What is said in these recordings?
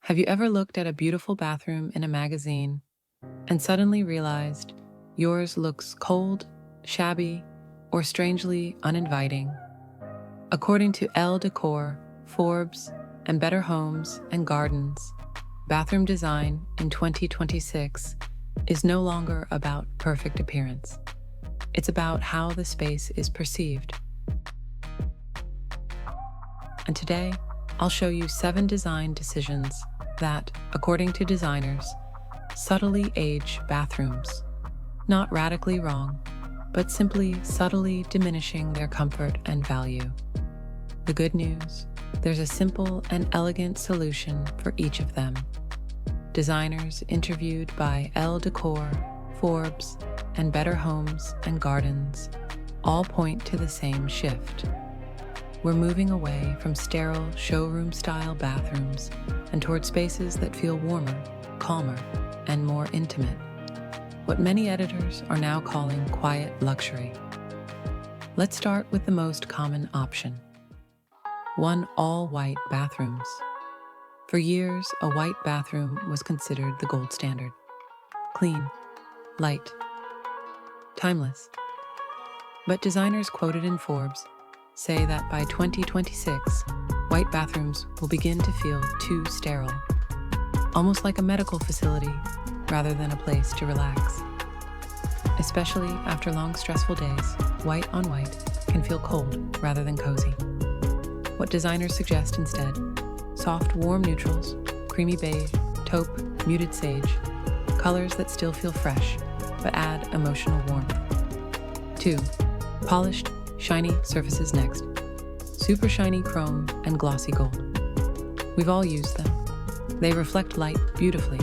Have you ever looked at a beautiful bathroom in a magazine and suddenly realized yours looks cold, shabby, or strangely uninviting? According to Elle Decor, Forbes, and Better Homes and Gardens, bathroom design in 2026 is no longer about perfect appearance. It's about how the space is perceived. And today, I'll show you 7 design decisions that, according to designers, subtly age bathrooms. Not radically wrong, but simply subtly diminishing their comfort and value. The good news, there's a simple and elegant solution for each of them. Designers interviewed by Elle Decor, Forbes, and Better Homes and Gardens all point to the same shift. We're moving away from sterile showroom-style bathrooms and toward spaces that feel warmer, calmer, and more intimate. What many editors are now calling quiet luxury. Let's start with the most common option. 1 all-white bathrooms. For years, a white bathroom was considered the gold standard. Clean, light, timeless. But designers quoted in Forbes say that by 2026, white bathrooms will begin to feel too sterile, almost like a medical facility rather than a place to relax. Especially after long, stressful days, white on white can feel cold rather than cozy. What designers suggest instead: soft, warm neutrals, creamy beige, taupe, muted sage, colors that still feel fresh but add emotional warmth. 2. Polished, shiny surfaces next. Super shiny chrome and glossy gold. We've all used them. They reflect light beautifully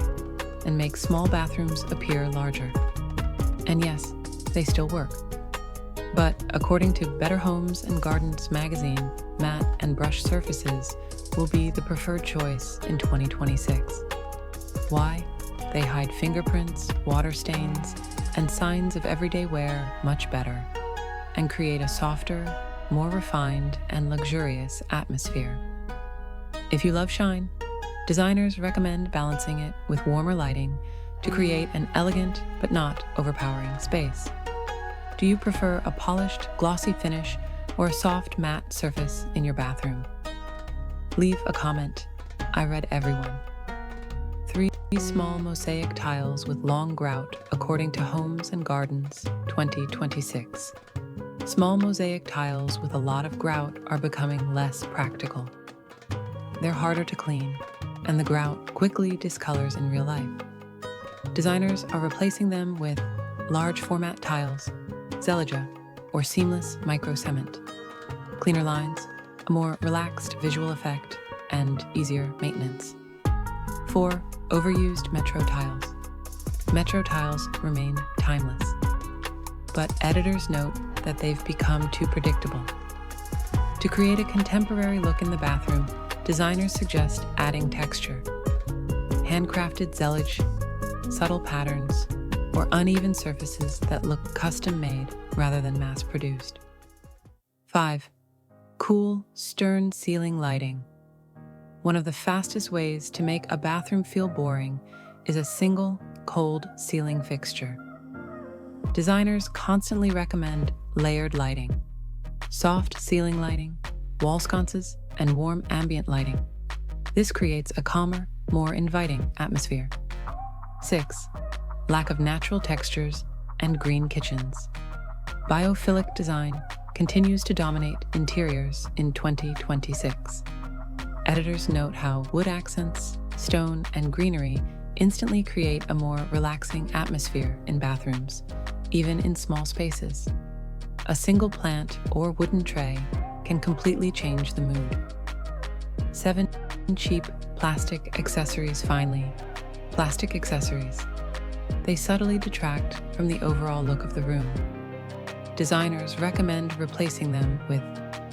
and make small bathrooms appear larger. And yes, they still work. But according to Better Homes and Gardens magazine, matte and brush surfaces will be the preferred choice in 2026. Why? They hide fingerprints, water stains, and signs of everyday wear much better, and create a softer, more refined, and luxurious atmosphere. If you love shine, designers recommend balancing it with warmer lighting to create an elegant but not overpowering space. Do you prefer a polished, glossy finish or a soft, matte surface in your bathroom? Leave a comment. I read everyone. 3 small mosaic tiles with long grout, according to Homes and Gardens 2026. Small mosaic tiles with a lot of grout are becoming less practical. They're harder to clean, and the grout quickly discolors in real life. Designers are replacing them with large format tiles, Zeliga, or seamless micro cement. Cleaner lines, a more relaxed visual effect, and easier maintenance. 4. Overused metro tiles. Metro tiles remain timeless, but editors note that they've become too predictable. To create a contemporary look in the bathroom, designers suggest adding texture. Handcrafted zellage, subtle patterns, or uneven surfaces that look custom-made rather than mass-produced. 5. Cool, stern ceiling lighting. One of the fastest ways to make a bathroom feel boring is a single, cold ceiling fixture. Designers constantly recommend layered lighting, soft ceiling lighting, wall sconces, and warm ambient lighting. This creates a calmer, more inviting atmosphere. 6. Lack of natural textures and green kitchens. Biophilic design continues to dominate interiors in 2026. Editors note how wood accents, stone, and greenery instantly create a more relaxing atmosphere in bathrooms, even in small spaces. A single plant or wooden tray can completely change the mood. 7. Cheap plastic accessories. Finally, plastic accessories. They subtly detract from the overall look of the room. Designers recommend replacing them with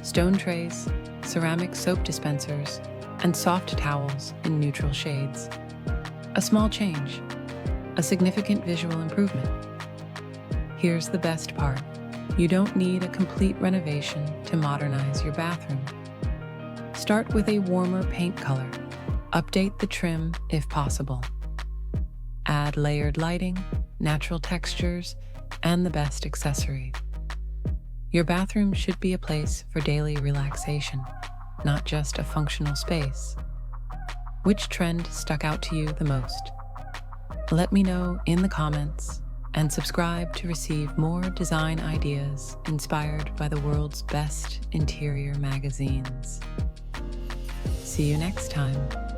stone trays, ceramic soap dispensers, and soft towels in neutral shades. A small change, a significant visual improvement. Here's the best part. You don't need a complete renovation to modernize your bathroom. Start with a warmer paint color, Update the trim if possible. Add layered lighting, natural textures, and the best accessories. Your bathroom should be a place for daily relaxation, not just a functional space. Which trend stuck out to you the most? Let me know in the comments, and subscribe to receive more design ideas inspired by the world's best interior magazines. See you next time.